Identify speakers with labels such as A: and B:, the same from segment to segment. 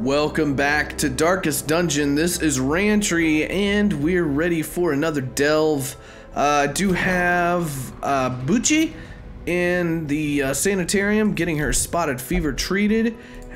A: Welcome back to Darkest Dungeon. This is Rantry, and we're ready for another delve. Do have Bucci in the sanitarium getting her spotted fever treated,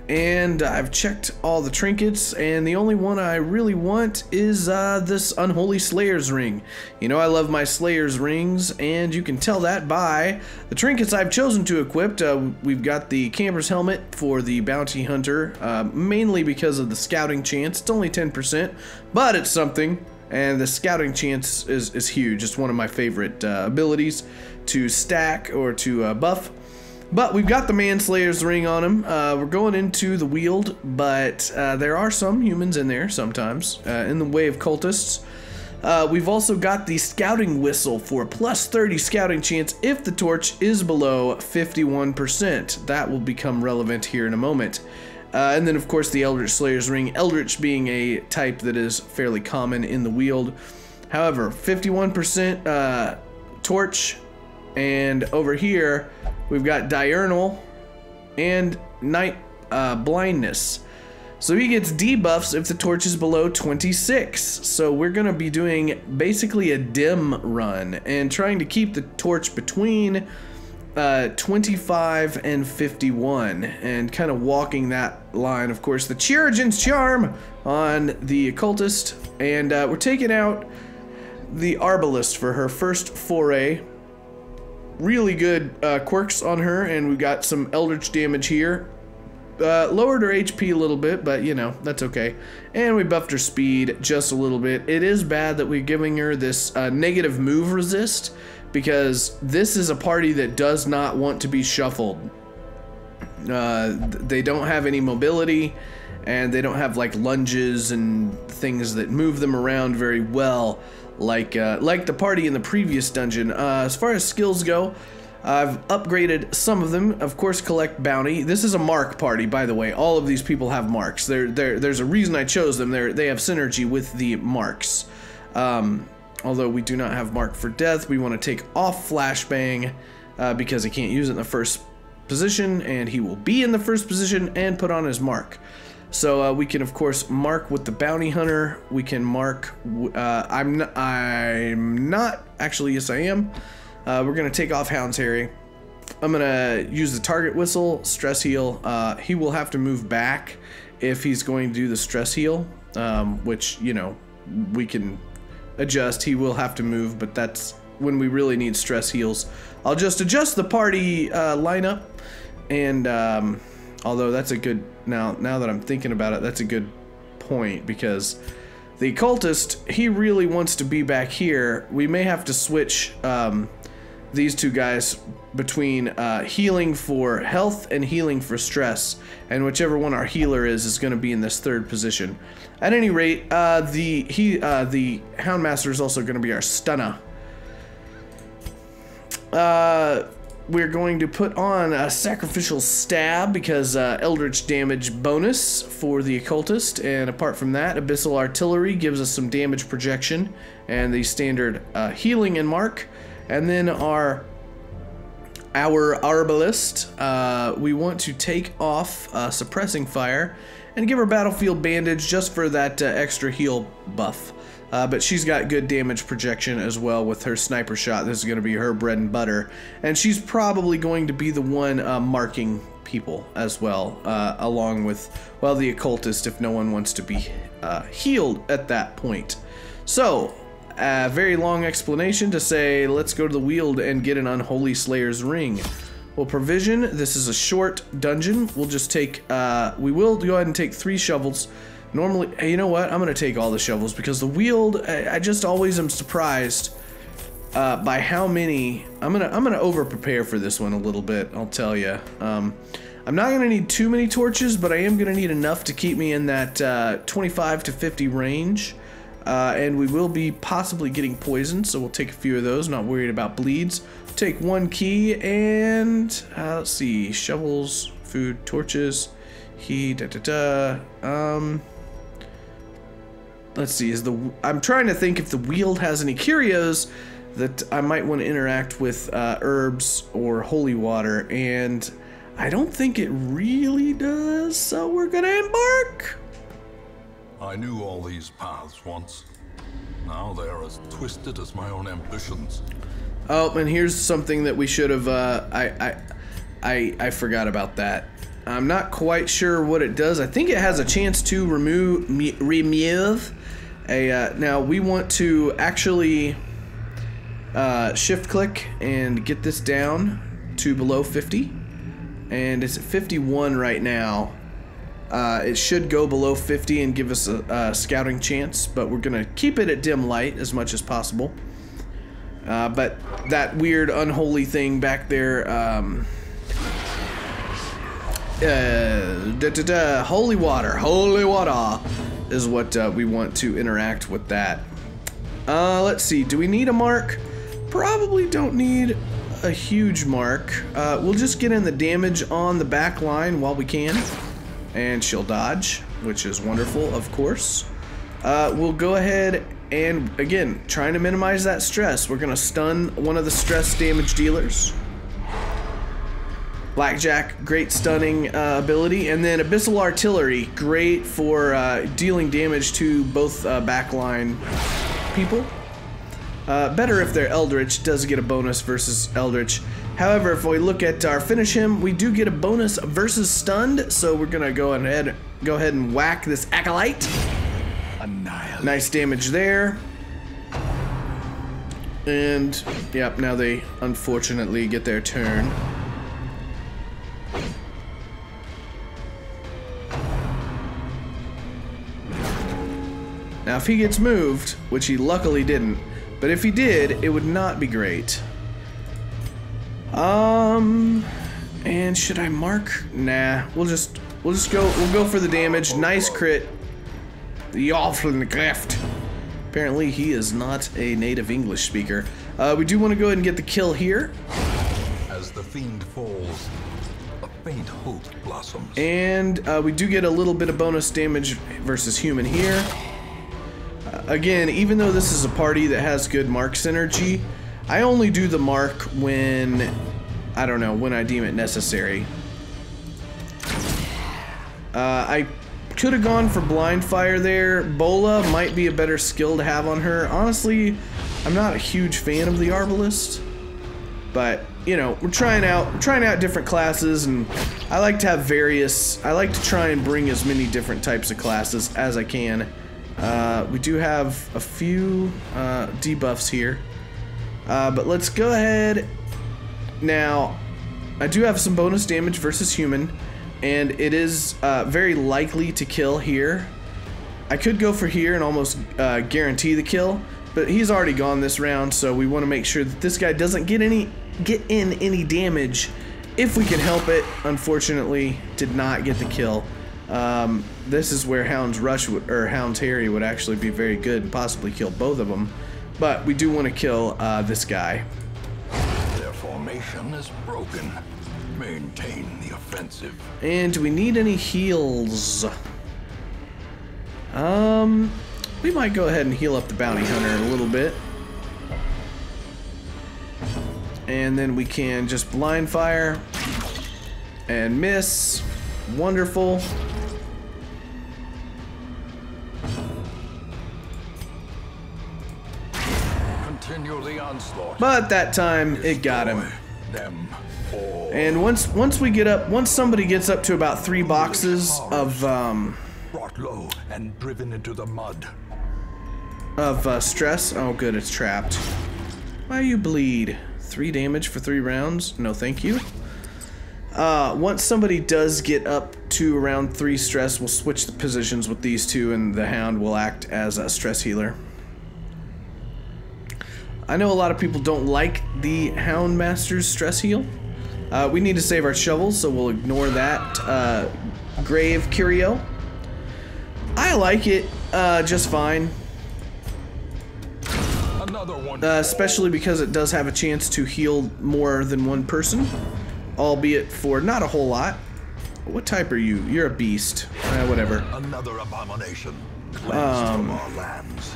A: and I've checked all the trinkets, and the only one I really want is this Unholy Slayer's Ring. You know I love my Slayer's Rings, and you can tell that by the trinkets I've chosen to equip. We've got the Camper's Helmet for the Bounty Hunter, mainly because of the Scouting chance. It's only 10%, but it's something, and the Scouting chance is huge. It's one of my favorite abilities to stack or to buff. But we've got the Manslayer's Ring on him. We're going into the Weald, but there are some humans in there sometimes, in the way of cultists. We've also got the Scouting Whistle for a plus 30 scouting chance if the torch is below 51%. That will become relevant here in a moment. And then, of course, the Eldritch Slayer's Ring, Eldritch being a type that is fairly common in the Weald. However, 51% torch, and over here, we've got Diurnal and Night Blindness. So he gets debuffs if the torch is below 26. So we're going to be doing basically a dim run and trying to keep the torch between 25 and 51 and kind of walking that line. Of course, the Chirurgeon's Charm on the Occultist, and we're taking out the Arbalist for her first foray. Really good quirks on her, and we got some Eldritch damage here. Lowered her HP a little bit, but you know, that's okay. And we buffed her speed just a little bit. It is bad that we're giving her this negative move resist, because this is a party that does not want to be shuffled. They don't have any mobility, and they don't have like lunges and things that move them around very well. Like the party in the previous dungeon. As far as skills go, I've upgraded some of them. Of course, collect bounty. This is a mark party, by the way. All of these people have marks. There's a reason I chose them. They have synergy with the marks. Although we do not have mark for death, we want to take off Flashbang because he can't use it in the first position, and he will be in the first position and put on his mark. So we can, of course, mark with the Bounty Hunter. We can mark. I'm not actually. Yes, I am. We're gonna take off Hound's Harry. I'm gonna use the target whistle, stress heal. He will have to move back if he's going to do the stress heal, which, you know, we can adjust. He will have to move, but that's when we really need stress heals. I'll just adjust the party lineup, and although that's a good. Now that I'm thinking about it, that's a good point, because the Occultist, he really wants to be back here. We may have to switch these two guys between healing for health and healing for stress, and whichever one our healer is going to be in this third position. At any rate, the Houndmaster is also going to be our stunner. We're going to put on a Sacrificial Stab because Eldritch damage bonus for the Occultist, and apart from that, Abyssal Artillery gives us some damage projection and the standard healing and mark. And then our Arbalist, we want to take off Suppressing Fire and give her Battlefield Bandage just for that extra heal buff. But she's got good damage projection as well with her sniper shot. This is going to be her bread and butter. And she's probably going to be the one marking people as well, along with, well, the Occultist if no one wants to be healed at that point. So, a very long explanation to say, let's go to the Weald and get an Unholy Slayer's Ring. We'll provision. This is a short dungeon. We'll just take, we will go ahead and take 3 shovels. Normally, hey, you know what? I'm gonna take all the shovels because the Weald, I just always am surprised by how many. I'm gonna over prepare for this one a little bit. I'll tell you. I'm not gonna need too many torches, but I am gonna need enough to keep me in that 25 to 50 range. And we will be possibly getting poisoned, so we'll take a few of those. Not worried about bleeds. Take 1 key and let's see, shovels, food, torches. Let's see, I'm trying to think if the Weald has any curios that I might want to interact with herbs or holy water, and I don't think it really does, so we're gonna embark.
B: I knew all these paths once. Now they are as twisted as my own ambitions.
A: Oh, and here's something that we should have, I forgot about that. I'm not quite sure what it does. I think it has a chance to remove a, now we want to actually shift click and get this down to below 50. And it's at 51 right now. It should go below 50 and give us a scouting chance, but we're gonna keep it at dim light as much as possible. But that weird unholy thing back there, holy water is what we want to interact with that. Let's see, do we need a mark? Probably don't need a huge mark. We'll just get in the damage on the back line while we can. And she'll dodge, which is wonderful, of course. We'll go ahead and, again, trying to minimize that stress. We're gonna stun one of the stress damage dealers. Blackjack, great stunning ability. And then Abyssal Artillery, great for dealing damage to both backline people. Better if they're Eldritch, does get a bonus versus Eldritch. However, if we look at our finish him, we do get a bonus versus stunned, so we're gonna go ahead and whack this Acolyte.
B: Annihilate.
A: Nice damage there. And, yep, now they unfortunately get their turn. Now, if he gets moved, which he luckily didn't, but if he did, it would not be great. And should I mark? Nah, we'll go for the damage. Nice crit. The awful craft. Apparently he is not a native English speaker. We do want to go ahead and get the kill here.
B: As the fiend falls, a faint hope blossoms.
A: And we do get a little bit of bonus damage versus human here. Again, even though this is a party that has good mark synergy, I only do the mark when, I don't know, when I deem it necessary. I could have gone for blind fire there. Bola might be a better skill to have on her. Honestly, I'm not a huge fan of the Arbalist, but you know, we're trying out different classes, and I like to have various. I like to try and bring as many different types of classes as I can. We do have a few debuffs here. But let's go ahead. Now, I do have some bonus damage versus human, and it is very likely to kill here. I could go for here and almost guarantee the kill, but he's already gone this round, so we want to make sure that this guy doesn't get in any damage if we can help it. Unfortunately, did not get the kill. This is where Hound's Rush or Hound's Harry would actually be very good and possibly kill both of them. But we do want to kill this guy.
B: Their formation is broken. Maintain the offensive.
A: And do we need any heals? We might go ahead and heal up the bounty hunter a little bit. And then we can just blind fire and miss. Wonderful.
B: Continue the onslaught.
A: But that time it got him. And once somebody gets up to about 3 boxes of
B: brought low and driven into the mud
A: of stress. Oh good, it's trapped. Why you bleed? 3 damage for 3 rounds? No thank you. Once somebody does get up to around 3 stress, we'll switch the positions with these two, and the Hound will act as a stress healer. I know a lot of people don't like the Hound Master's stress heal. We need to save our shovels, so we'll ignore that. Grave Curio. I like it just fine.
B: Another one.
A: Especially because it does have a chance to heal more than one person, albeit for not a whole lot. What type are you? You're a beast. Whatever.
B: Another abomination. Cleansed from our lands.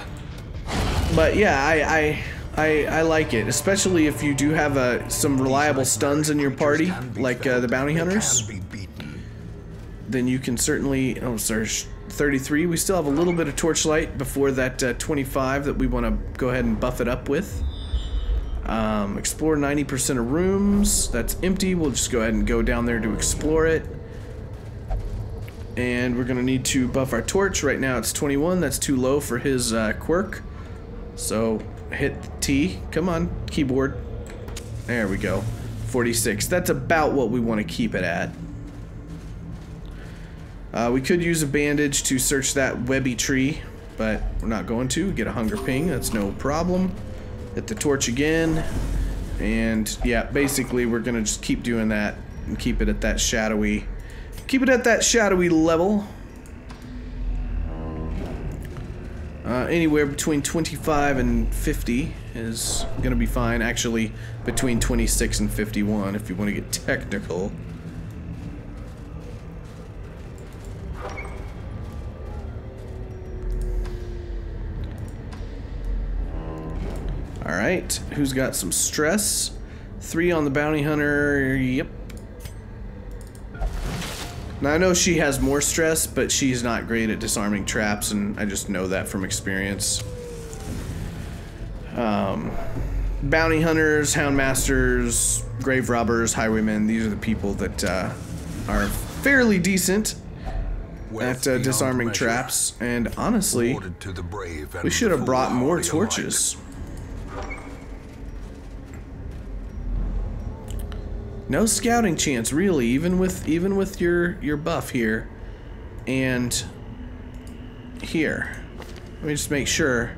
A: But yeah, I like it, especially if you do have some reliable stuns in your party, like the bounty hunters. Then you can certainly... Oh, sorry, 33. We still have a little bit of torchlight before that 25 that we want to go ahead and buff it up with. Explore 90% of rooms. That's empty. We'll just go ahead and go down there to explore it. And we're going to need to buff our torch. Right now it's 21. That's too low for his quirk. So hit T. Come on, keyboard. There we go. 46. That's about what we want to keep it at. We could use a bandage to search that webby tree, but we're not going to. Get a hunger ping. That's no problem. Hit the torch again. And yeah, basically we're going to just keep doing that and keep it at that shadowy... Keep it at that shadowy level. Anywhere between 25 and 50 is gonna be fine. Actually, between 26 and 51 if you want to get technical. Alright, who's got some stress? 3 on the bounty hunter, yep. Now I know she has more stress, but she's not great at disarming traps, and I just know that from experience. Bounty hunters, houndmasters, grave robbers, highwaymen, these are the people that are fairly decent at disarming traps, and honestly, we should have brought more torches. No scouting chance, really, even with your buff here and here. Let me just make sure.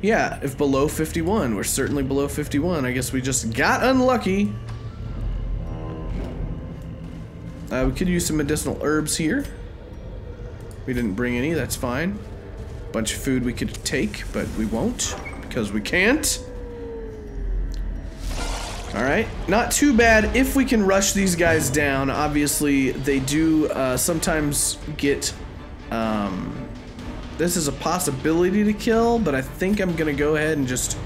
A: Yeah, if below 51, we're certainly below 51. I guess we just got unlucky. We could use some medicinal herbs here. We didn't bring any, that's fine. Bunch of food we could take, but we won't because we can't. Alright, not too bad if we can rush these guys down. Obviously, they do sometimes get... this is a possibility to kill, but I think I'm going to go ahead and just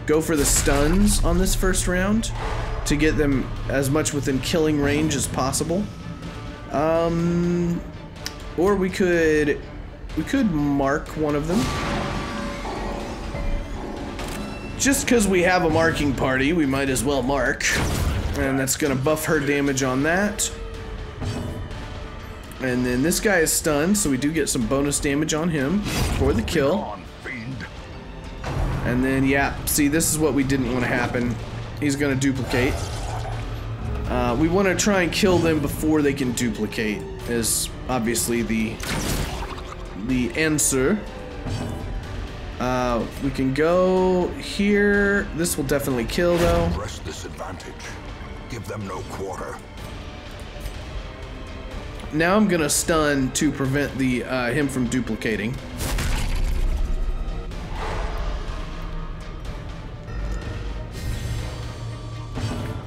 A: go for the stuns on this first round to get them as much within killing range as possible. Or we could mark one of them. Just because we have a marking party, we might as well mark. And that's going to buff her damage on that. And then this guy is stunned, so we do get some bonus damage on him for the kill. And then, yeah, see, this is what we didn't want to happen. He's going to duplicate. We want to try and kill them before they can duplicate, is obviously the answer. We can go here. This will definitely kill, though.
B: Press this advantage. Give them no quarter.
A: Now I'm gonna stun to prevent the him from duplicating.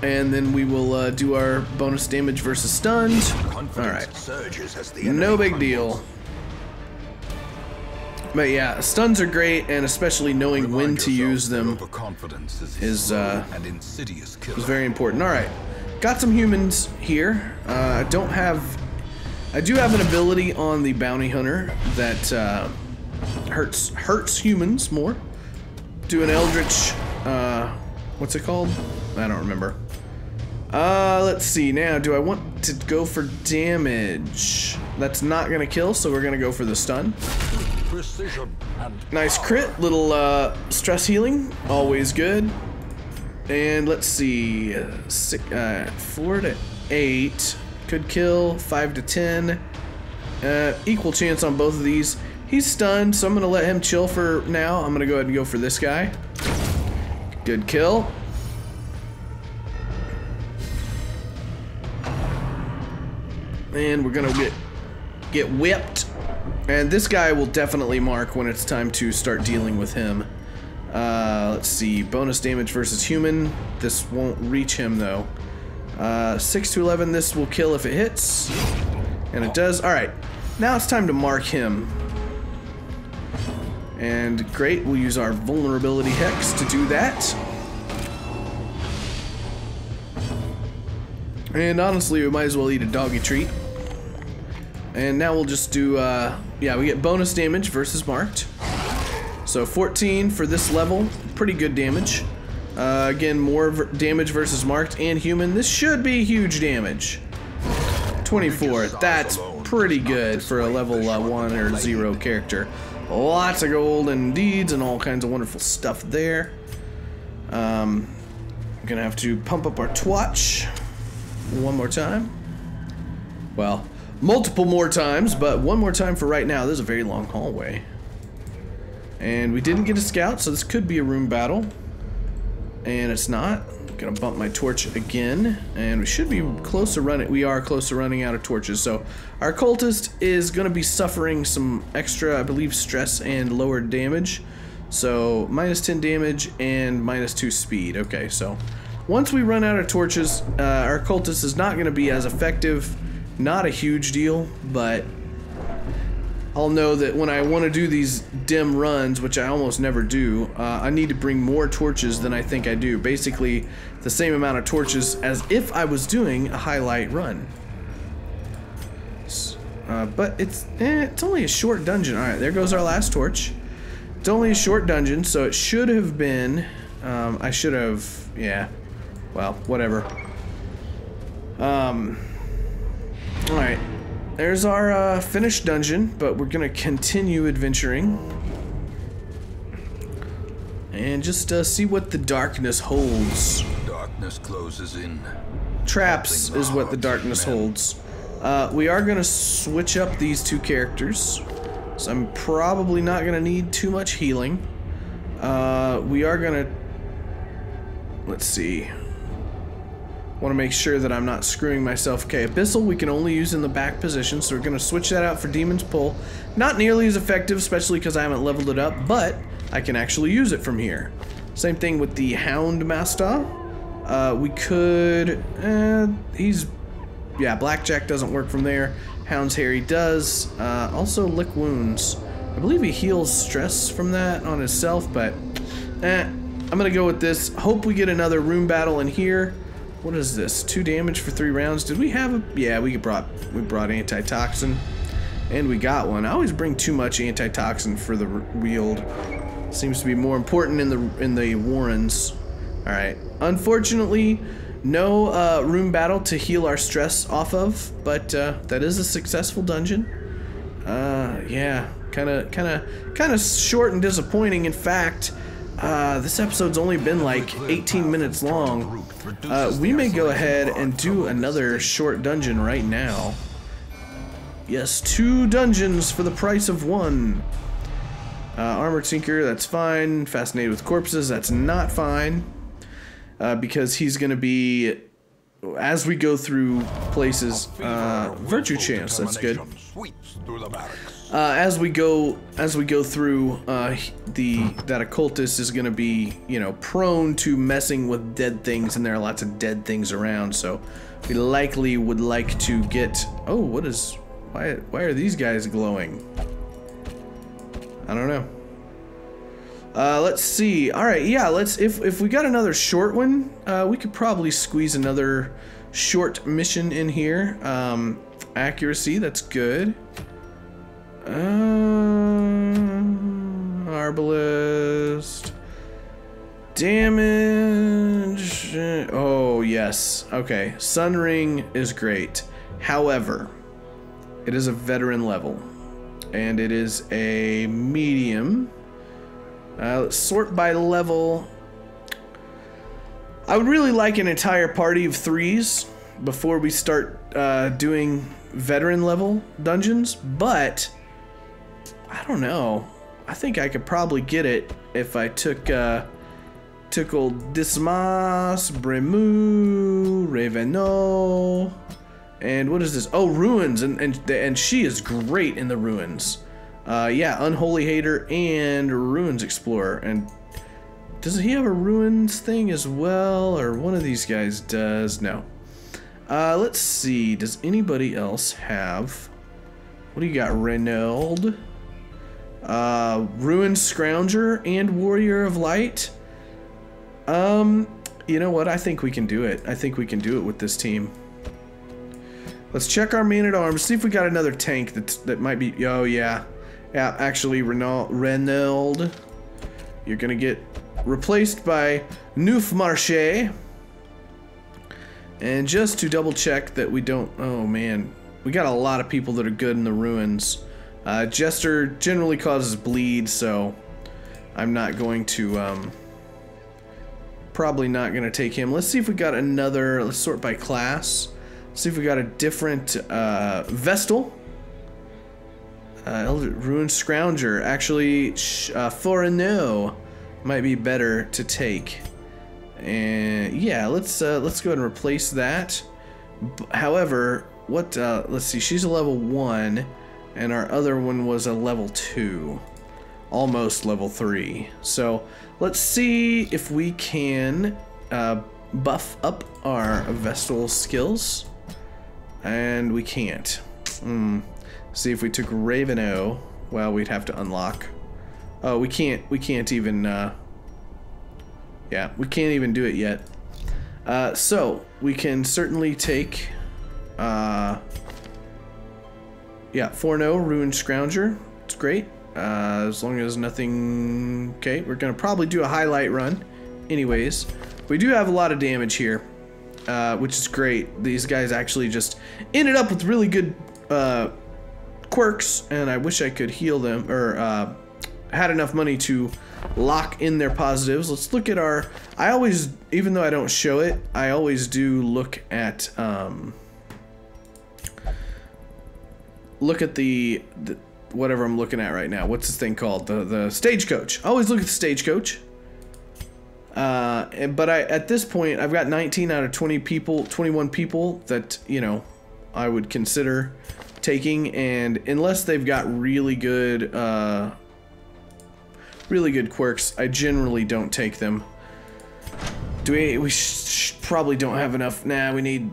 A: And then we will do our bonus damage versus stunned. Alright. No big deal. But yeah, stuns are great, and especially knowing when to use them is very important. Alright, got some humans here. I do have an ability on the bounty hunter that hurts humans more. Do an eldritch, what's it called? I don't remember. Let's see, now, do I want to go for damage? That's not gonna kill, so we're gonna go for the stun. Nice crit, little stress healing, always good. And let's see, 4 to 8 could kill, 5 to 10. Equal chance on both of these. He's stunned, so I'm gonna let him chill for now. I'm gonna go ahead and go for this guy. Good kill. And we're gonna get whipped. And this guy will definitely mark when it's time to start dealing with him. Let's see, bonus damage versus human. This won't reach him though. 6 to 11, this will kill if it hits. And it does. Alright, now it's time to mark him. And great, we'll use our vulnerability hex to do that. And honestly, we might as well eat a doggy treat. And now we'll just do, yeah, we get bonus damage versus marked. So 14 for this level, pretty good damage. Again, more damage versus marked and human. This should be huge damage. 24, that's pretty good for a level 1 or 0 character. Lots of gold and deeds and all kinds of wonderful stuff there. I'm gonna have to pump up our twatch one more time. Well, multiple more times, but one more time for right now. This is a very long hallway. And we didn't get a scout, so this could be a room battle. And it's not. I'm gonna bump my torch again, and we should be close to running. We are close to running out of torches, so our cultist is gonna be suffering some extra, I believe, stress and lowered damage. So minus 10 damage and minus 2 speed. Okay, so once we run out of torches, our cultist is not gonna be as effective. Not a huge deal, but I'll know that when I want to do these dim runs, which I almost never do, I need to bring more torches than I think I do. Basically, the same amount of torches as if I was doing a highlight run. But it's only a short dungeon. Alright, there goes our last torch. It's only a short dungeon, so it should have been... I should have... yeah. Well, whatever. Alright. There's our finished dungeon, but we're gonna continue adventuring. And just see what the darkness holds.
B: Darkness closes in.
A: Traps is what the darkness holds. We are gonna switch up these two characters. So I'm probably not gonna need too much healing. We are gonna... let's see. Want to make sure that I'm not screwing myself. Okay, Abyssal we can only use in the back position, so we're going to switch that out for Demon's Pull. Not nearly as effective, especially because I haven't leveled it up, but I can actually use it from here. Same thing with the Hound Master. We could... he's... yeah, Blackjack doesn't work from there. Hound's Harry does. Also Lick Wounds. I believe he heals stress from that on himself, but... I'm going to go with this. Hope we get another room battle in here. What is this? 2 damage for 3 rounds. Did we have a... yeah, we brought antitoxin. And we got one. I always bring too much antitoxin for the wield. Seems to be more important in the Warrens. Alright. Unfortunately, no room battle to heal our stress off of, but that is a successful dungeon. Yeah. Kinda short and disappointing. In fact, this episode's only been like 18 minutes long. We may go ahead and do another short dungeon right now. Yes, 2 dungeons for the price of 1. Armored Tinker, that's fine. Fascinated with Corpses, that's not fine. Because he's gonna be, as we go through places, Virtue Chance, that's good. As we go through, that occultist is going to be, you know, prone to messing with dead things, and there are lots of dead things around. So we likely would like to get. Oh, what is? Why are these guys glowing? I don't know. Let's see. All right, yeah. If we got another short one, we could probably squeeze another short mission in here. Accuracy, that's good. Arbalist. Damage. Oh, yes. Okay. Sun Ring is great. However, it is a veteran level. And it is a medium. Let's sort by level. I would really like an entire party of 3s before we start doing veteran level dungeons, but I don't know. I think I could probably get it if I took old Dismas, Bremu, Raveno, and what is this? Oh, Ruins, and she is great in the Ruins. Yeah, Unholy Hater and Ruins Explorer. And does he have a Ruins thing as well, or one of these guys does? No. Let's see. Does anybody else have? What do you got, Reynold? Ruined Scrounger and Warrior of Light. You know what? I think we can do it. I think we can do it with this team. Let's check our man-at-arms, see if we got another tank that might be... Oh, yeah. Yeah, actually, Renaud, you're gonna get replaced by Neuf Marché. And just to double check that we don't... Oh, man. We got a lot of people that are good in the ruins. Jester generally causes bleed, so I'm not going to... probably not going to take him. Let's see if we got another... Let's sort by class. See if we got a different Vestal. Ruined Scrounger. Actually, Fourneau might be better to take. And yeah, let's go ahead and replace that. However, what? Let's see. She's a level 1, and our other one was a level 2, almost level 3. So let's see if we can buff up our Vestal skills. And we can't. See if we took Raveno. Well, we'd have to unlock. Oh, we can't even. Yeah, we can't even do it yet. So we can certainly take. Yeah, Fourneau, Ruined Scrounger. It's great. As long as nothing. Okay, we're gonna probably do a highlight run. Anyways, we do have a lot of damage here. Which is great. These guys actually just ended up with really good quirks, and I wish I could heal them, or had enough money to lock in their positives. Let's look at our... I always, even though I don't show it, I always do look at the whatever I'm looking at right now. What's this thing called? The stagecoach. I always look at the stagecoach. But at this point, I've got 19 out of 20 people, 21 people that, you know, I would consider taking, and unless they've got really good quirks, I generally don't take them. We probably don't have enough. Nah, we need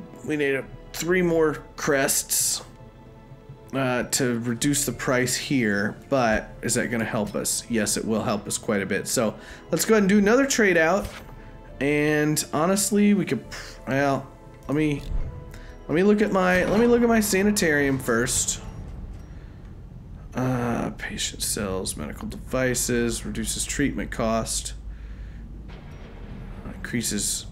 A: 3 more crests to reduce the price here, but is that going to help us? Yes, it will help us quite a bit. So let's go ahead and do another trade out. And honestly, we could, well, let me look at my sanitarium first. Patient cells, medical devices, reduces treatment cost, increases.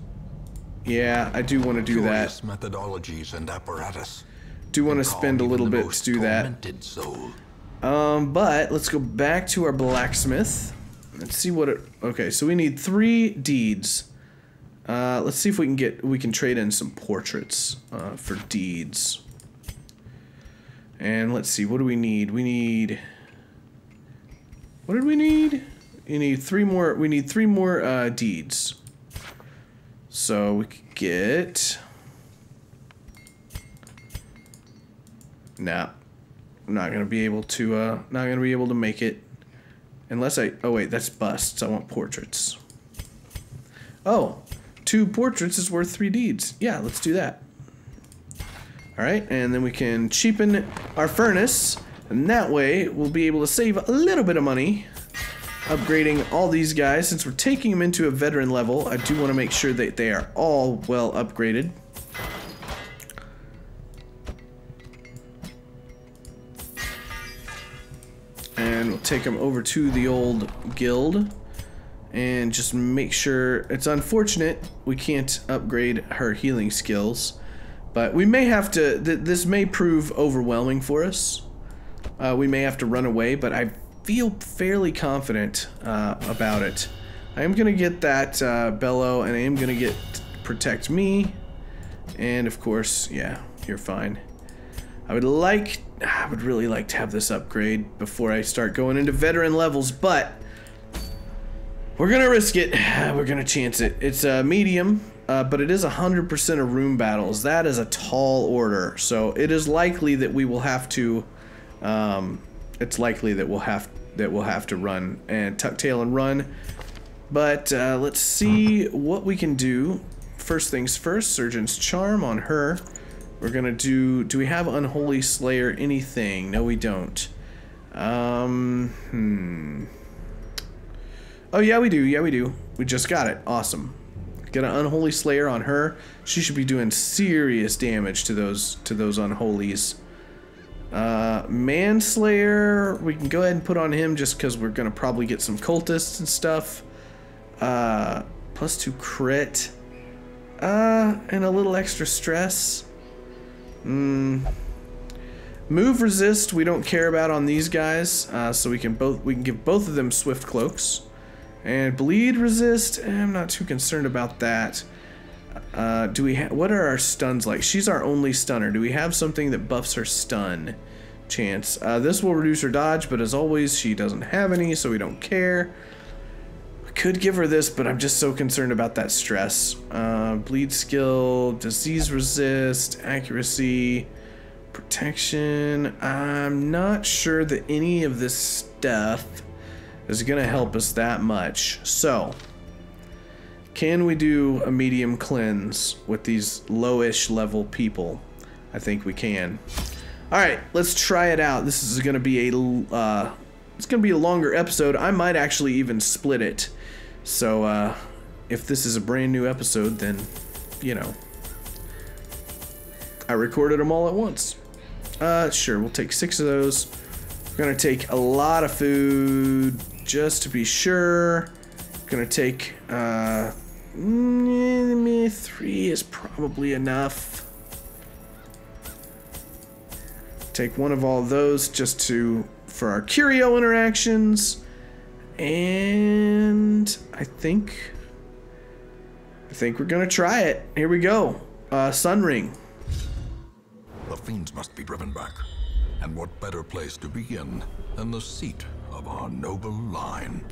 A: Yeah, I do want to do that.
B: Methodologies and apparatus.
A: Do want to spend a little bit to do that. But let's go back to our blacksmith. Let's see what it. Okay, so we need 3 deeds. Let's see if we can trade in some portraits for deeds. And let's see, what do we need? We need. What did we need? We need 3 more. We need 3 more deeds. So we could get. Nah, I'm not gonna be able to. Not gonna be able to make it, unless I. Oh wait, that's busts. I want portraits. Oh, 2 portraits is worth 3 deeds. Yeah, let's do that. All right, and then we can cheapen our furnace, and that way we'll be able to save a little bit of money upgrading all these guys. Since we're taking them into a veteran level, I do want to make sure that they are all well upgraded. And we'll take them over to the old guild and just make sure. It's unfortunate we can't upgrade her healing skills, but we may have to. This may prove overwhelming for us. We may have to run away, but I feel fairly confident about it. I am gonna get that bellow, and I am gonna get protect me, and of course, yeah, you're fine. I would really like to have this upgrade before I start going into veteran levels, but we're gonna risk it. We're gonna chance it. It's a medium, but it is 100% of room battles. That is a tall order, so it is likely that we will have to. It's likely that we'll have to run and tuck tail and run. But let's see what we can do. First things first, Surgeon's Charm on her. We're gonna do we have Unholy Slayer anything? No, we don't. Oh, yeah, we do. Yeah, we do. We just got it. Awesome. Get an Unholy Slayer on her. She should be doing serious damage to those Unholies. Manslayer, we can go ahead and put on him just because we're going to probably get some cultists and stuff. +2 crit. And a little extra stress. Move resist we don't care about on these guys, so we can give both of them swift cloaks. And bleed resist, I'm not too concerned about that. What are our stuns like? She's our only stunner. Do we have something that buffs her stun chance? This will reduce her dodge, but as always, she doesn't have any, so we don't care. I could give her this, but I'm just so concerned about that stress. Bleed skill, disease resist, accuracy, protection. I'm not sure that any of this stuff is gonna help us that much. So, can we do a medium cleanse with these lowish level people? I think we can. All right, let's try it out. This is gonna be a longer episode. I might actually even split it. So, if this is a brand new episode, then, you know, I recorded them all at once. Sure, we'll take 6 of those. We're gonna take a lot of food just to be sure. Gonna take 3 is probably enough. Take one of all those just for our curio interactions, and I think we're gonna try it. Here we go. Sun Ring.
B: The fiends must be driven back. And what better place to begin than the seat of our noble line?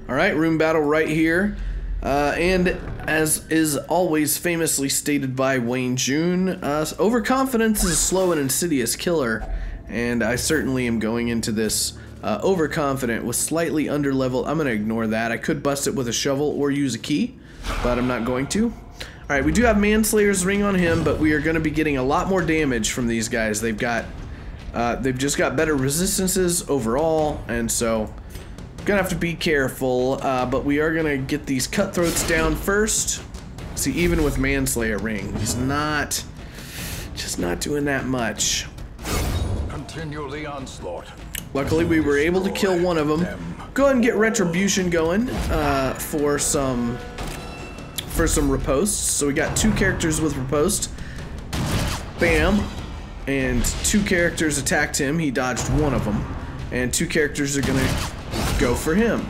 A: Alright, room battle right here. And as is always famously stated by Wayne June, overconfidence is a slow and insidious killer. And I certainly am going into this overconfident with slightly underleveled. I'm going to ignore that. I could bust it with a shovel or use a key, but I'm not going to. Alright, we do have Manslayer's Ring on him, but we are going to be getting a lot more damage from these guys. They've just got better resistances overall, and so gonna have to be careful, but we are gonna get these cutthroats down first. See, even with Manslayer Ring, he's just not doing that much.
B: Continue the onslaught.
A: Luckily, we were able to kill one of them. Go ahead and get Retribution going for some riposts. So we got 2 characters with riposte. Bam. And 2 characters attacked him. He dodged one of them. And 2 characters are gonna go for him.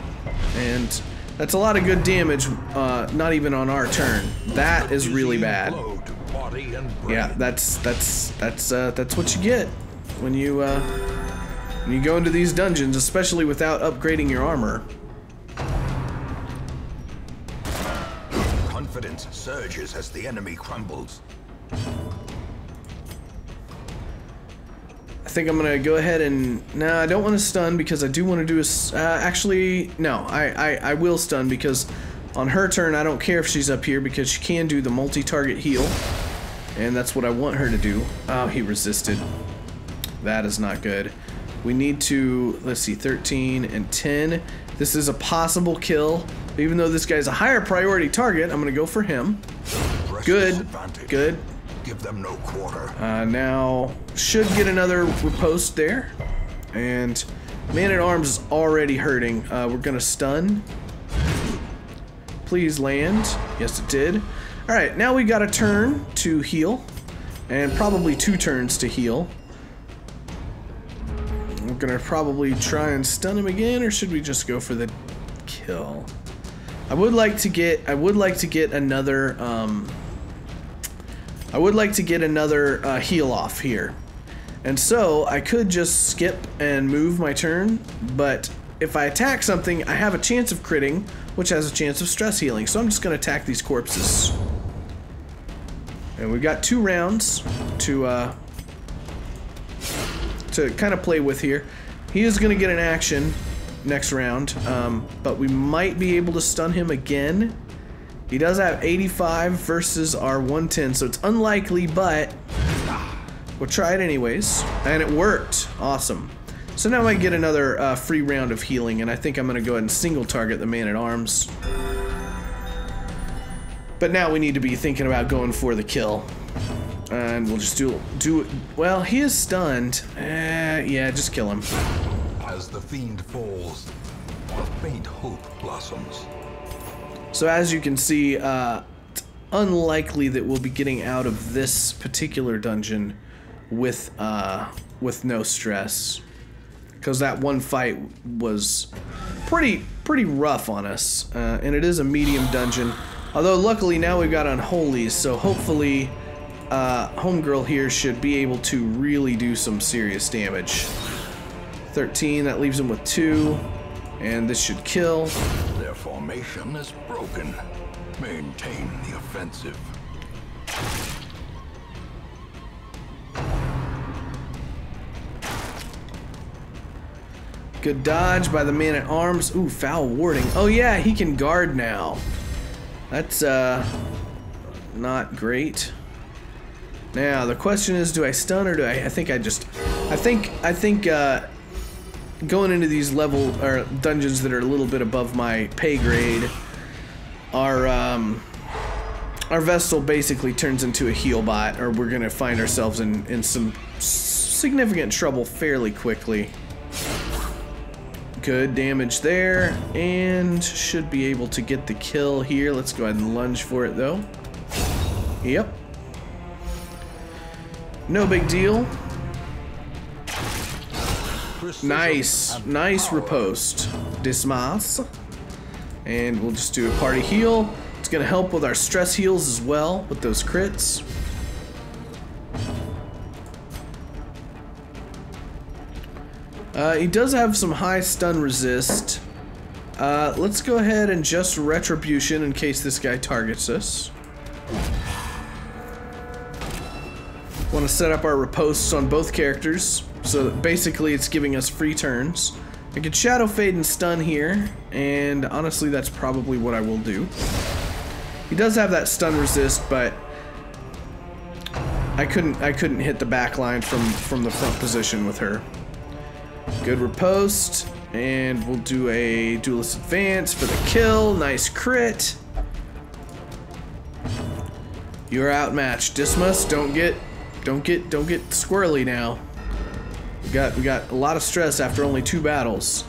A: And that's a lot of good damage, not even on our turn. That is really bad. Yeah, that's what you get when you go into these dungeons, especially without upgrading your armor.
B: Confidence surges as the enemy crumbles.
A: I think I'm gonna go ahead and I don't want to stun because I do want to do a actually no, I will stun because on her turn I don't care if she's up here because she can do the multi-target heal, and that's what I want her to do. Oh, he resisted. That is not good. We need to, let's see, 13 and 10. This is a possible kill. Even though this guy's a higher priority target, I'm gonna go for him. Good, good.
B: Give them no quarter.
A: Now should get another riposte there, and Man-at-Arms is already hurting. We're gonna stun. Please land. Yes, it did. All right, now we got a turn to heal, and probably 2 turns to heal. We're gonna probably try and stun him again, or should we just go for the kill? I would like to get another. I would like to get another heal off here. And so I could just skip and move my turn, but if I attack something, I have a chance of critting, which has a chance of stress healing. So I'm just going to attack these corpses. And we've got 2 rounds to kind of play with here. He is going to get an action next round, but we might be able to stun him again. He does have 85 versus our 110, so it's unlikely, but we'll try it anyways. And it worked. Awesome. So now I get another free round of healing, and I think I'm going to go ahead and single target the man-at-arms. But now we need to be thinking about going for the kill. And we'll just do it. Well, he is stunned. Yeah, just kill him.
B: As the fiend falls, a faint hope blossoms.
A: So as you can see, it's unlikely that we'll be getting out of this particular dungeon with no stress, because that one fight was pretty rough on us, and it is a medium dungeon. Although luckily now we've got unholies, so hopefully homegirl here should be able to really do some serious damage. 13, that leaves him with 2, and this should kill.
B: Their formation is broken. Maintain the offensive.
A: Good dodge by the man-at-arms. Ooh, foul warding. Oh yeah, he can guard now. That's not great. Now the question is, do I stun or do I think going into these dungeons that are a little bit above my pay grade, our Vestal basically turns into a heal bot, or we're gonna find ourselves in some significant trouble fairly quickly. Good damage there, and should be able to get the kill here. Let's go ahead and lunge for it though. Yep. No big deal. Nice riposte. Dismas. And we'll just do a party heal. It's gonna help with our stress heals as well, with those crits. He does have some high stun resist. Let's go ahead and just retribution in case this guy targets us. Want to set up our ripostes on both characters, so that basically it's giving us free turns. I could Shadow Fade and stun here, and honestly that's probably what I will do. He does have that stun resist, but I couldn't hit the back line from the front position with her. Good riposte, and we'll do a duelist advance for the kill. Nice crit. You're outmatched. Dismas, don't get squirrely now. We got a lot of stress after only 2 battles.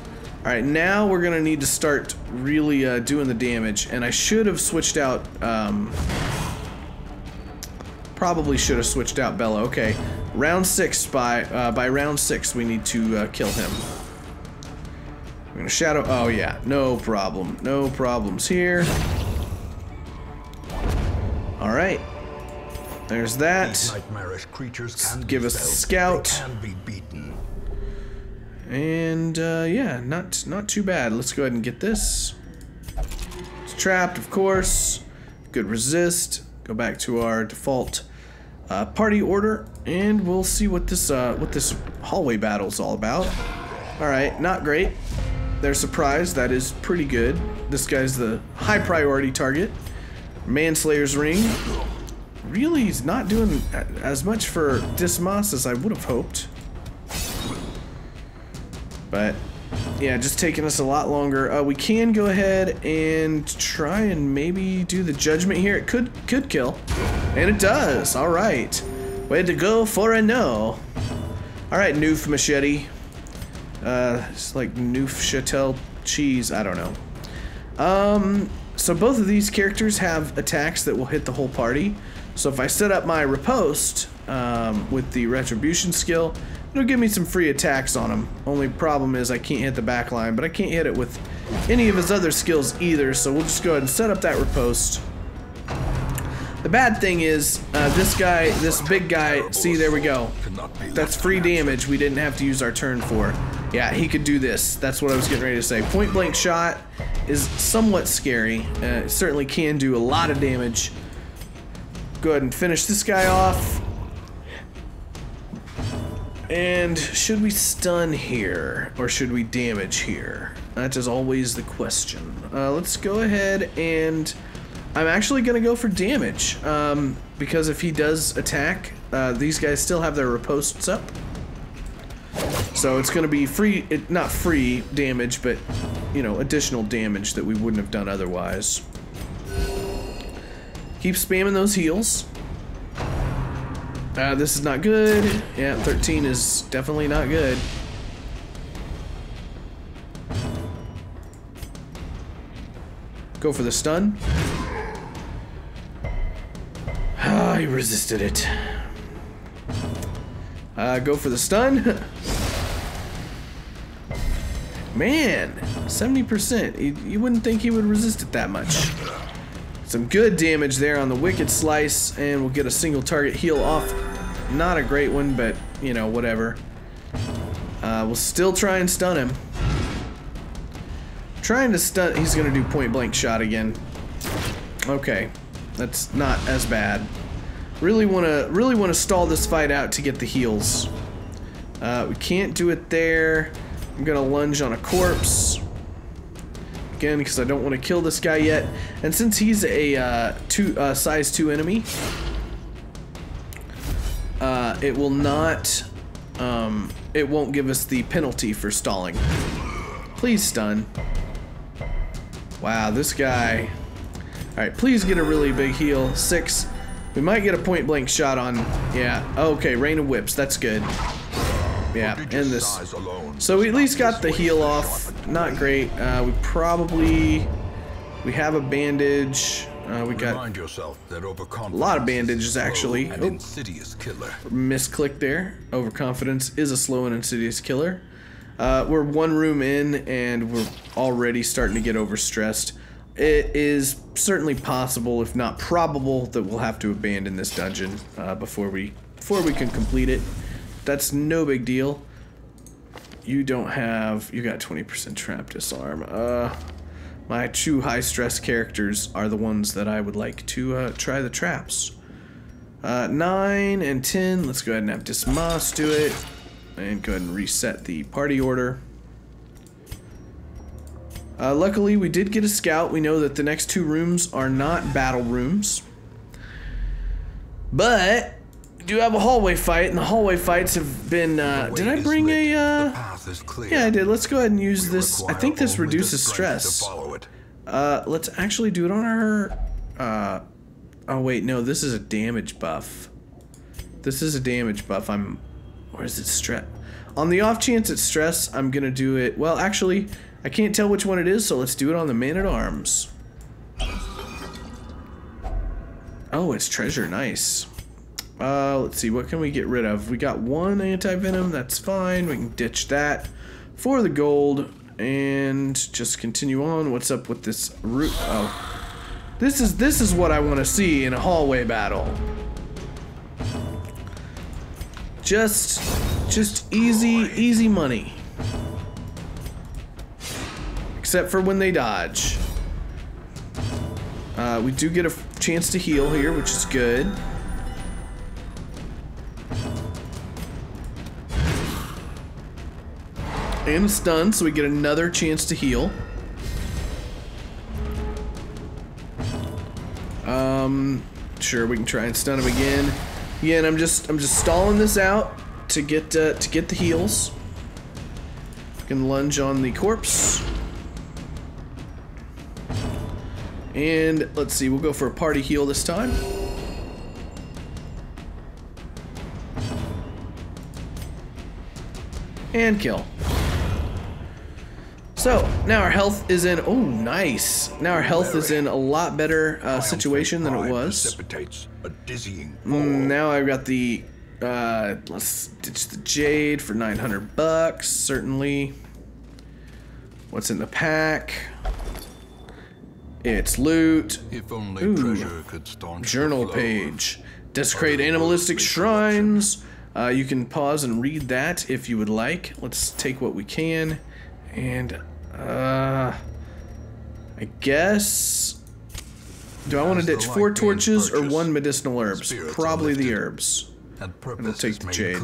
A: All right, now we're gonna need to start really doing the damage, and I should have switched out. Probably should have switched out Bella. Okay, round 6. By round 6, we need to kill him. We're gonna shadow. Oh yeah, no problem. No problems here. All right. There's that.
B: These nightmarish creatures can
A: give us a scout.
B: They can be beaten.
A: And yeah, not too bad. Let's go ahead and get this. It's trapped, of course. Good resist. Go back to our default party order, and we'll see what this hallway battle's all about. All right, not great. They're surprised. That is pretty good. This guy's the high priority target. Manslayer's ring. Really, he's not doing as much for Dismas as I would have hoped. But yeah, just taking us a lot longer. We can go ahead and try and maybe do the judgment here. It could kill, and it does. All right, way to go for a no. All right, Noof Machete. It's like Noof Chatel cheese. I don't know. So both of these characters have attacks that will hit the whole party. So if I set up my riposte with the retribution skill, it'll give me some free attacks on him. Only problem is I can't hit the back line, but I can't hit it with any of his other skills either, so we'll just go ahead and set up that riposte. The bad thing is, this big guy, see, there we go. That's free damage we didn't have to use our turn for. Yeah, he could do this. That's what I was getting ready to say. Point blank shot is somewhat scary. It certainly can do a lot of damage. Go ahead and finish this guy off. And should we stun here, or should we damage here? That is always the question. Let's go ahead and I'm actually gonna go for damage, because if he does attack, these guys still have their ripostes up. So it's going to be free, not free damage, but, you know, additional damage that we wouldn't have done otherwise. Keep spamming those heals. This is not good. Yeah, 13 is definitely not good. Go for the stun. Ah, he resisted it. Go for the stun. Man, 70%. You wouldn't think he would resist it that much. Some good damage there on the Wicked Slice, and we'll get a single target heal off. Not a great one, but, you know, whatever. We'll still try and stun him. Trying to stun... He's going to do point blank shot again. Okay. That's not as bad. Really want to stall this fight out to get the heals. We can't do it there. I'm gonna lunge on a corpse again because I don't want to kill this guy yet. And since he's a size 2 enemy, it will not. It won't give us the penalty for stalling. Please stun. Wow, this guy. All right, please get a really big heal. 6. We might get a point blank shot on. Yeah. Okay, Rain of Whips. That's good. Yeah, end this. So we at least got the heal off. Not great. We have a bandage. We got a lot of bandages actually. Oh. Misclick there. Overconfidence is a slow and insidious killer. We're one room in and we're already starting to get overstressed. It is certainly possible, if not probable, that we'll have to abandon this dungeon before we can complete it. That's no big deal. You got 20% trap disarm. My 2 high stress characters are the ones that I would like to try the traps. 9 and 10, let's go ahead and have Dismas do it. And go ahead and reset the party order. Luckily we did get a scout. We know that the next 2 rooms are not battle rooms. But we do have a hallway fight, and the hallway fights have been, did I bring a, yeah I did. Let's go ahead and use this. I think this reduces stress. Let's actually do it on our, oh wait, no, this is a damage buff. This is a damage buff. Or is it stress? On the off chance it's stress, I'm gonna do it, well actually, I can't tell which one it is, so let's do it on the Man-at-Arms. Oh, it's treasure, nice. Let's see, what can we get rid of? We got 1 anti-venom, that's fine. We can ditch that for the gold and just continue on. What's up with this root? Oh, this is what I want to see in a hallway battle. Just easy money. Except for when they dodge. We do get a chance to heal here, which is good. And stun, so we get another chance to heal. Sure, we can try and stun him again. Again, I'm just stalling this out to get the heals. We can lunge on the corpse. And let's see, we'll go for a party heal this time. And kill. So, now our health is in, oh nice. Now our health is in a lot better situation than it was. Now I've got the, let's ditch the Jade for 900 bucks, certainly. What's in the pack? It's loot.
B: If only treasure could staunch
A: journal page. Desecrate animalistic shrines. You can pause and read that if you would like. Let's take what we can. And, I guess... Do I want to ditch 4 torches or 1 medicinal herbs? Probably the herbs. And we'll take the Jade.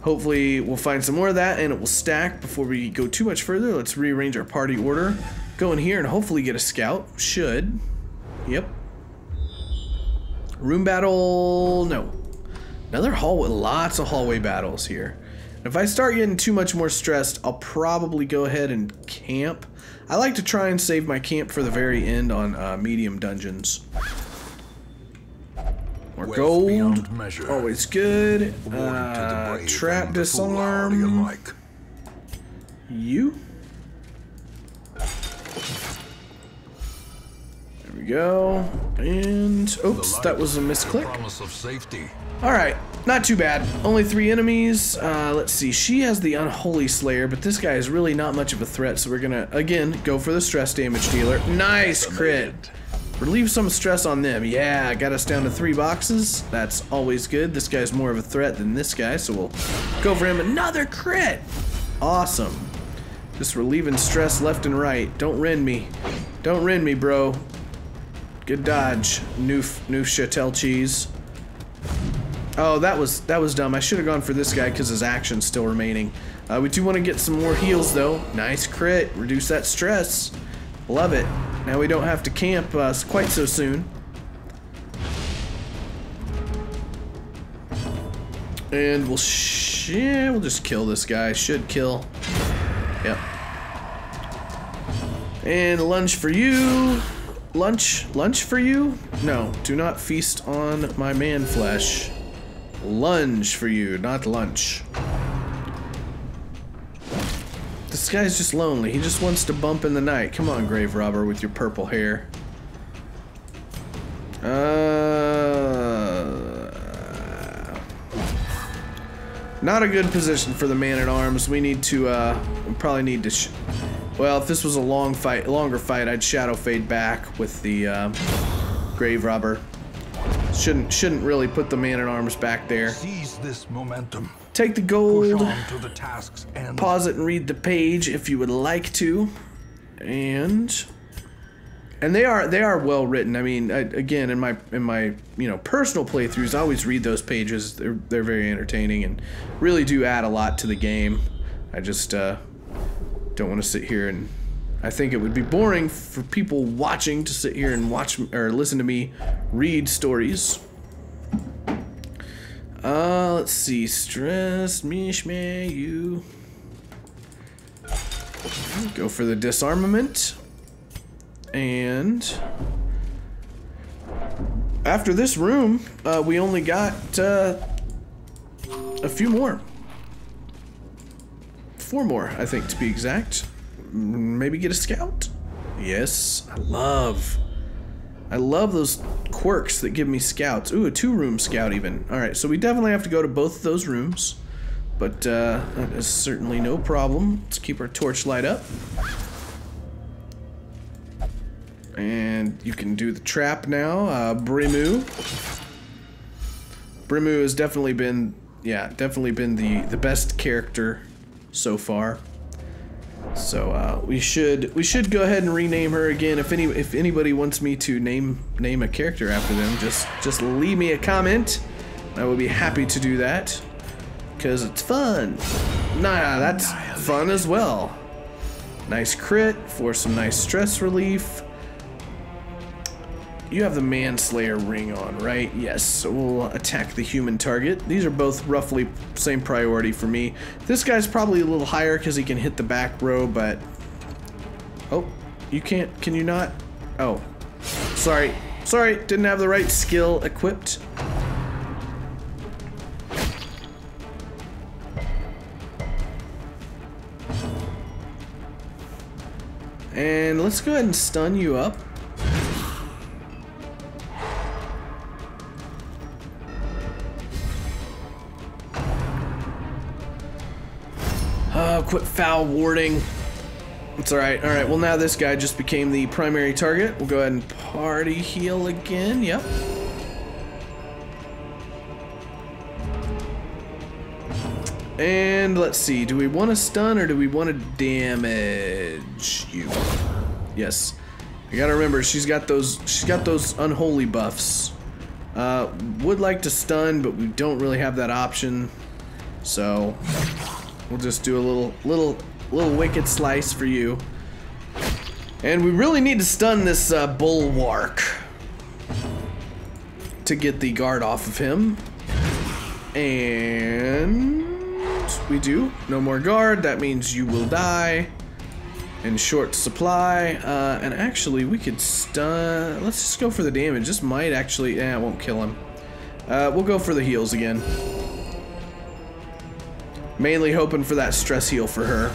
A: Hopefully we'll find some more of that and it will stack before we go too much further. Let's rearrange our party order. Go in here and hopefully get a scout. Should. Yep. Room battle, no. Another hallway, lots of hallway battles here. If I start getting too much more stressed, I'll probably go ahead and camp. I like to try and save my camp for the very end on medium dungeons. More gold, always good. Trap disarm. You. There we go. And oops, that was a misclick. Alright, not too bad. Only 3 enemies. Let's see. She has the Unholy Slayer, but this guy is really not much of a threat, so we're gonna, again, go for the stress damage dealer. Nice crit. Relieve some stress on them. Yeah, got us down to 3 boxes. That's always good. This guy's more of a threat than this guy, so we'll go for him. Another crit. Awesome. Just relieving stress left and right. Don't rend me. Don't rend me, bro. Good dodge. New Chatel cheese. Oh, that was dumb. I should have gone for this guy because his action's still remaining. We do want to get some more heals though. Nice crit. Reduce that stress. Love it. Now we don't have to camp quite so soon. And we'll just kill this guy. Should kill. Yep. And lunge for you. Lunch for you? No, do not feast on my man flesh. Lunge for you, not lunch. This guy's just lonely. He just wants to bump in the night. Come on, grave robber with your purple hair. Not a good position for the man-at-arms. We need to, we probably need to, well, if this was a longer fight, I'd shadow fade back with the, grave robber. Shouldn't really put the man-at-arms back there.
B: Seize this momentum.
A: Take the gold.
B: Push on to the task's end.
A: Pause it and read the page if you would like to. And they are well written. I mean, again, in my personal playthroughs, I always read those pages. They're very entertaining and really do add a lot to the game. I just don't want to sit here and I think it would be boring for people watching to sit here and watch or listen to me read stories. Let's see. Stress, mishmay, you. Go for the disarmament. And after this room, we only got a few more. 4 more, I think, to be exact. Maybe get a scout? Yes, I love those quirks that give me scouts. Ooh, a 2-room scout even. Alright, so we definitely have to go to both of those rooms. But that is certainly no problem. Let's keep our torchlight up. And you can do the trap now. Brimu. Brimu has definitely been, the best character so far. So we should go ahead and rename her again. If anybody wants me to name a character after them, just leave me a comment. I will be happy to do that because it's fun. Nah, that's fun as well. Nice crit for some nice stress relief. You have the Manslayer ring on, right? Yes, so we'll attack the human target. These are both roughly same priority for me. This guy's probably a little higher because he can hit the back row, but... Oh, you can't, can you not? Oh, sorry, didn't have the right skill equipped. And let's go ahead and stun you up. Quit foul warding. It's alright. Alright, well now this guy just became the primary target. We'll go ahead and party heal again. Yep. And let's see. Do we want to stun or do we want to damage you? Yes. I gotta remember she's got those unholy buffs. Would like to stun, but we don't really have that option. So we'll just do a little wicked slice for you. And we really need to stun this bulwark to get the guard off of him. And we do. No more guard. That means you will die. In short supply. And actually, we could stun. Let's just go for the damage. This might actually. It won't kill him. We'll go for the heals again. Mainly hoping for that stress heal for her.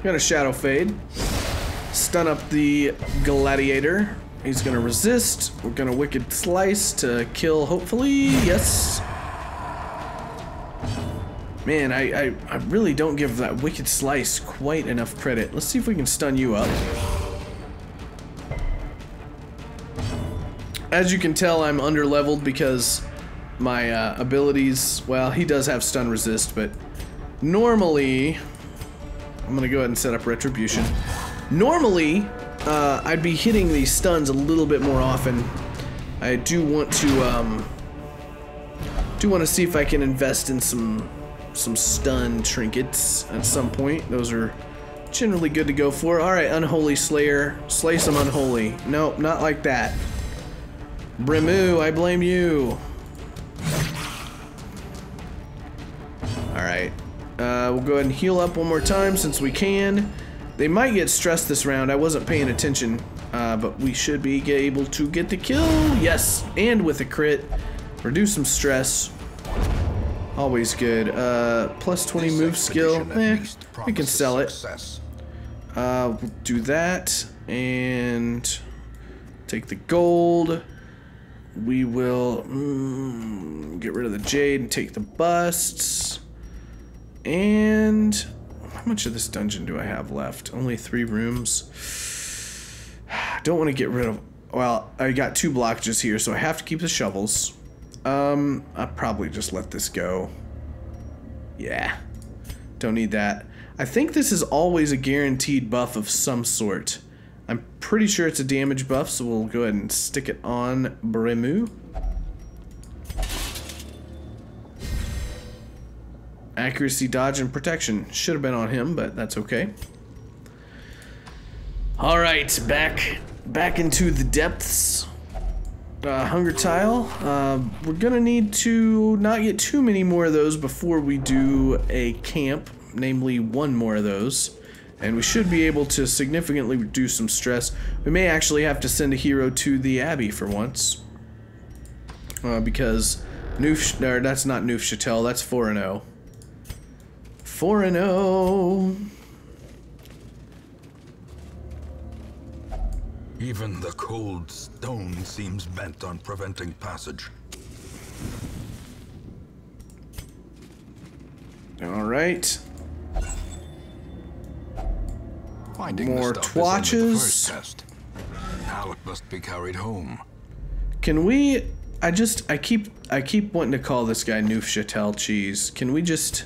A: Got a shadow fade. Stun up the gladiator. He's gonna resist. We're gonna wicked slice to kill, hopefully. Yes. Man, I really don't give that wicked slice quite enough credit. Let's see if we can stun you up. As you can tell, I'm under-leveled because my abilities, well, he does have stun resist, but normally, I'm gonna go ahead and set up retribution. Normally, I'd be hitting these stuns a little bit more often. I do want to see if I can invest in some stun trinkets at some point. Those are generally good to go for. All right, Unholy Slayer, slay some unholy. Nope, not like that. Brimu, I blame you. All right, we'll go ahead and heal up one more time since we can. They might get stressed this round. I wasn't paying attention, but we should be able to get the kill. Yes, and with a crit. Reduce some stress. Always good. Plus 20 move skill. We can sell it. We'll do that. And take the gold. We will get rid of the jade and take the busts. And how much of this dungeon do I have left? Only 3 rooms. Don't want to get rid of... Well, I got 2 blockages here, so I have to keep the shovels. I'll probably just let this go. Yeah. Don't need that. I think this is always a guaranteed buff of some sort. I'm pretty sure it's a damage buff, so we'll go ahead and stick it on Brimu. Accuracy, dodge, and protection. Should have been on him, but that's okay. Alright, back into the depths. Hunger tile. We're gonna need to not get too many more of those before we do a camp, namely 1 more of those. And we should be able to significantly reduce some stress. We may actually have to send a hero to the Abbey for once. Because that's not Neufchâtel, that's 4-0. 4-0.
B: Even the cold stone seems bent on preventing passage.
A: All right.
B: Finding
A: more
B: the stuff
A: twatches.
B: is only the first test. Now it must be carried home.
A: Can we? I keep wanting to call this guy Neufchâtel cheese. Can we just?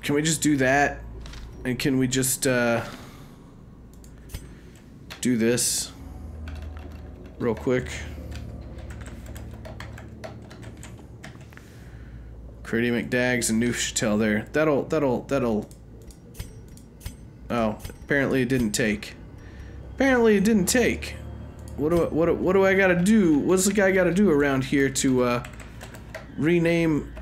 A: Can we just do that? And can we just do this real quick? Critty McDags and Neufchâtel there. That'll. Oh, apparently it didn't take. Apparently it didn't take. What do I gotta do? What's the guy gotta do around here to rename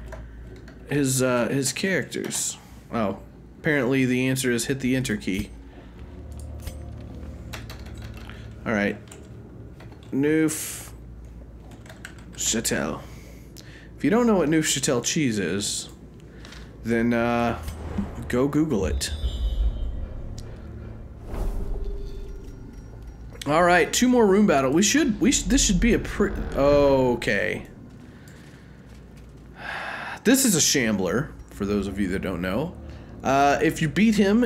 A: his characters? Oh, apparently the answer is hit the enter key. All right, Neufchâtel. If you don't know what Neufchâtel cheese is, then go Google it. All right, 2 more room battle. This should be a okay. This is a shambler, for those of you that don't know. If you beat him,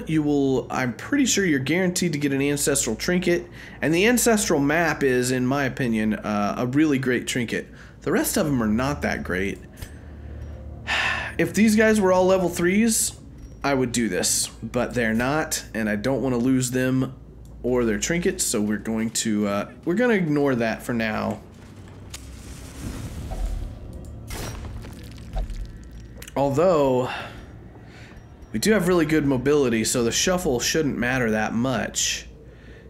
A: I'm pretty sure you're guaranteed to get an ancestral trinket, and the ancestral map is, in my opinion, a really great trinket. The rest of them are not that great. If these guys were all level 3s, I would do this, but they're not, and I don't want to lose them or their trinkets, so we're going to ignore that for now. Although We do have really good mobility, so the shuffle shouldn't matter that much.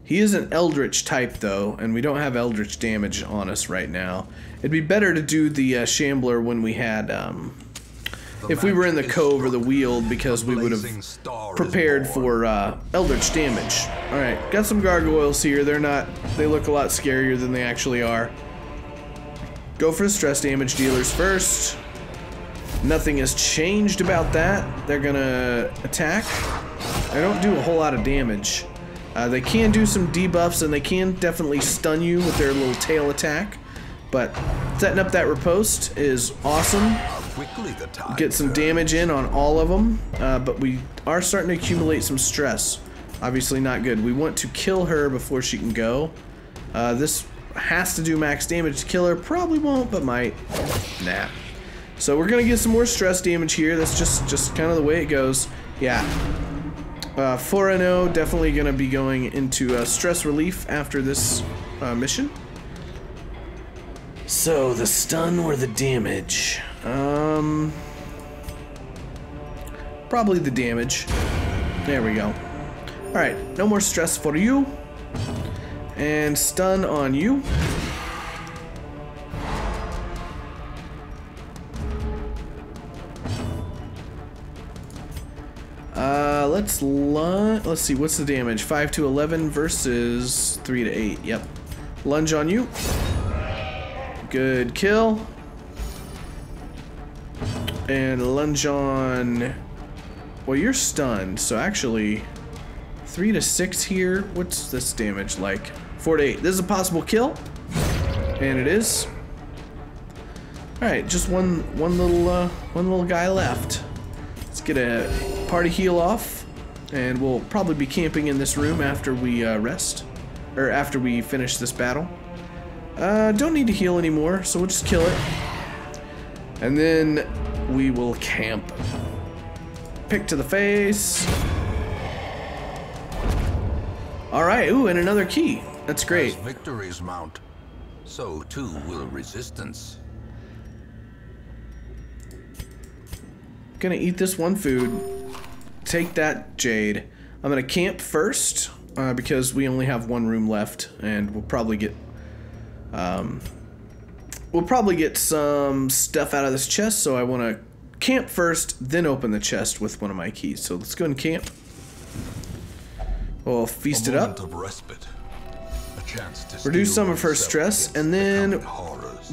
A: He is an Eldritch type, though, and we don't have Eldritch damage on us right now. It'd be better to do the Shambler when we had, if we were in the Cove or the Weald, because we would have prepared for Eldritch damage. Alright, got some gargoyles here. They look a lot scarier than they actually are. Go for the stress damage dealers first. Nothing has changed about that. They're gonna attack. They don't do a whole lot of damage. They can do some debuffs, and they can definitely stun you with their little tail attack. But setting up that riposte is awesome. Get some damage in on all of them, but we are starting to accumulate some stress. Obviously not good. We want to kill her before she can go. This has to do max damage to kill her. Probably won't, but might. Nah. So we're gonna get some more stress damage here. That's just kind of the way it goes. Yeah. 4-0, definitely gonna be going into stress relief after this mission. So the stun or the damage? Probably the damage. There we go. Alright, no more stress for you. And stun on you. Let's see, what's the damage? 5 to 11 versus 3 to 8. Yep. Lunge on you. Good kill. And lunge on... Well, you're stunned, so actually 3 to 6 here. What's this damage like? 4 to 8. This is a possible kill. And it is. Alright, just one little guy left. Let's get a party heal off. And we'll probably be camping in this room after we rest. Or after we finish this battle. Don't need to heal anymore, so we'll just kill it. And then we will camp. Pick to the face. Alright, ooh, and another key. That's great.
B: As victories mount, so too will resistance.
A: Gonna eat this one food. Take that jade. I'm gonna camp first, because we only have one room left, and we'll probably get some stuff out of this chest, so I want to camp first, then open the chest with one of my keys. So let's go and camp. We'll feast it up. Reduce some of her stress, and then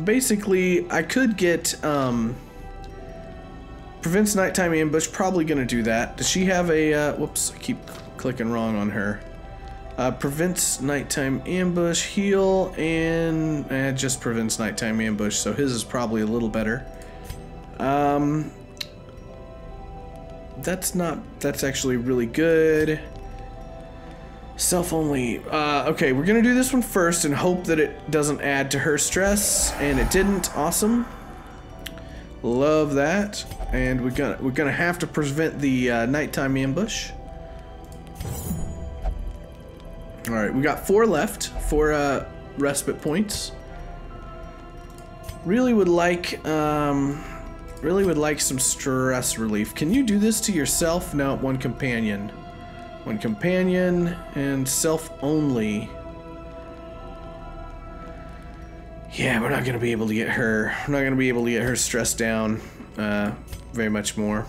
A: basically I could get prevents nighttime ambush. Probably gonna do that. Does she have a whoops, I keep clicking wrong on her. Prevents nighttime ambush, heal, and just prevents nighttime ambush, so his is probably a little better. That's actually really good. Self only. Okay, we're gonna do this one first and hope that it doesn't add to her stress, and it didn't. Awesome. Love that. And we're gonna have to prevent the nighttime ambush. All right, we got 4 left, 4 respite points. Really would like some stress relief. Can you do this to yourself? No, one companion. One companion and self only. Yeah, we're not gonna be able to get her. We're not gonna be able to get her stressed down very much more.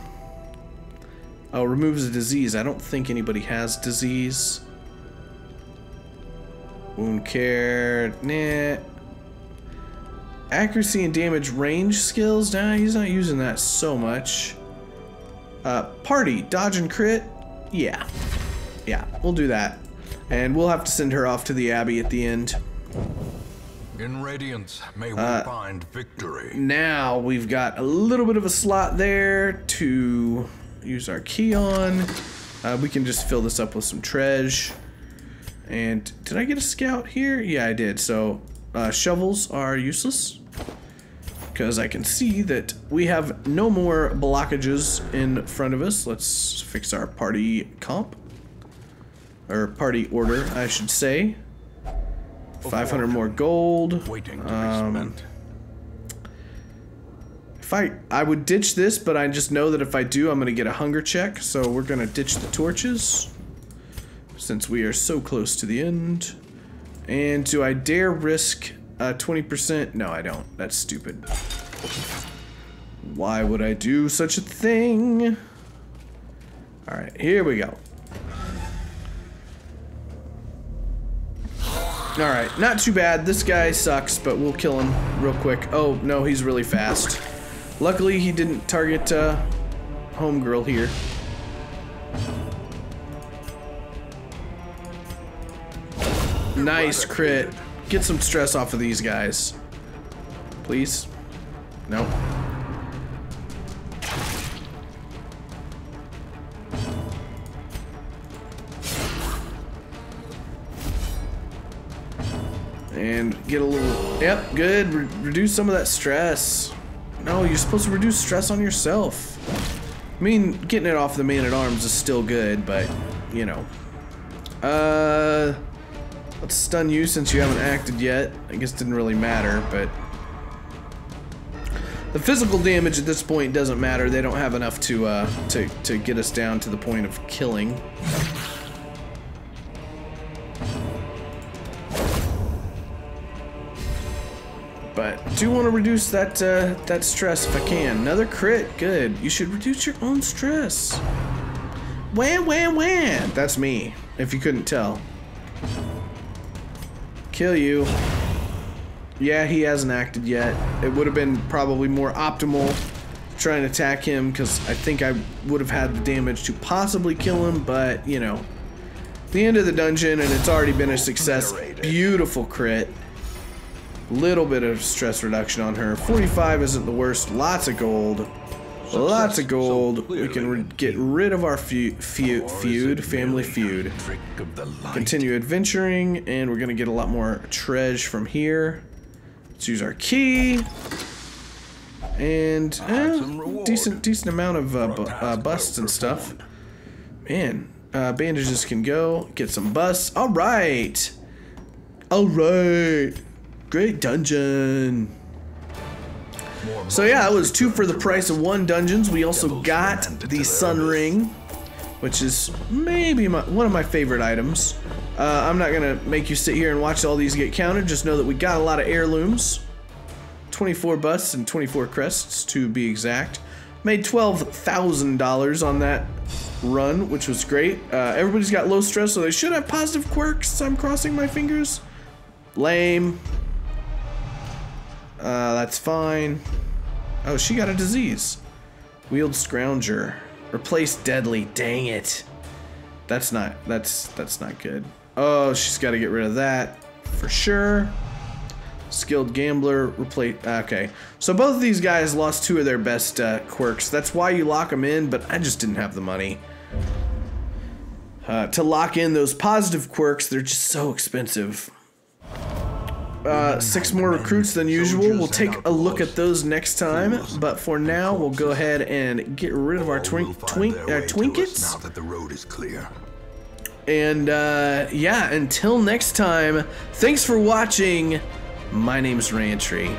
A: Oh, removes a disease. I don't think anybody has disease. Wound care, nah. Accuracy and damage range skills, nah, he's not using that so much. Party, dodge and crit, yeah. Yeah, we'll do that. And we'll have to send her off to the Abbey at the end.
B: In Radiance, may we find victory.
A: Now we've got a little bit of a slot there to use our key on. We can just fill this up with some treasure. And did I get a scout here? Yeah, I did. So shovels are useless because I can see that we have no more blockages in front of us. Let's fix our party comp, or party order, I should say. 500 more gold.
B: Waiting to be spent.
A: I would ditch this, but I just know that if I do, I'm gonna get a hunger check. So we're gonna ditch the torches since we are so close to the end. And do I dare risk 20%? No, I don't. That's stupid. Why would I do such a thing? All right, here we go. All right, not too bad. This guy sucks, but we'll kill him real quick. Oh, no, he's really fast. Luckily, he didn't target homegirl here. Nice crit. Get some stress off of these guys. Please. No. And get a little... Yep, good. Reduce some of that stress. No, you're supposed to reduce stress on yourself. I mean, getting it off the man-at-arms is still good, but, you know. Let's stun you since you haven't acted yet. I guess it didn't really matter, but... The physical damage at this point doesn't matter. They don't have enough to get us down to the point of killing. But do want to reduce that that stress if I can. Another crit, good. You should reduce your own stress. Wham, wham, wham. That's me, if you couldn't tell. Kill you. Yeah, he hasn't acted yet. It would have been probably more optimal to try and attack him because I think I would have had the damage to possibly kill him, but you know, the end of the dungeon and it's already been a success. Beautiful crit. Little bit of stress reduction on her. 45 isn't the worst. Lots of gold. Lots of gold. We can get rid of our family feud. Continue adventuring, and we're gonna get a lot more treasure from here. Let's use our key. And decent amount of busts and stuff. Man, bandages can go. Get some busts. All right. All right. Great dungeon. So yeah, it was 2 for the price of 1 dungeons. We also got the Sun Ring, which is maybe one of my favorite items. I'm not gonna make you sit here and watch all these get counted. Just know that we got a lot of heirlooms. 24 busts and 24 crests to be exact. Made $12,000 on that run, which was great. Everybody's got low stress, so they should have positive quirks. I'm crossing my fingers. Lame. That's fine. Oh, she got a disease. Wield Scrounger. Replace Deadly. Dang it. That's not good. Oh, she's got to get rid of that for sure. Skilled Gambler. Replace. Okay. So both of these guys lost 2 of their best quirks. That's why you lock them in, but I just didn't have the money to lock in those positive quirks. They're just so expensive. 6 more recruits than usual. We'll take a look at those next time, but for now we'll go ahead and get rid of our twinkets.
B: Now that the road is clear.
A: And yeah, until next time, thanks for watching. My name's Rantry.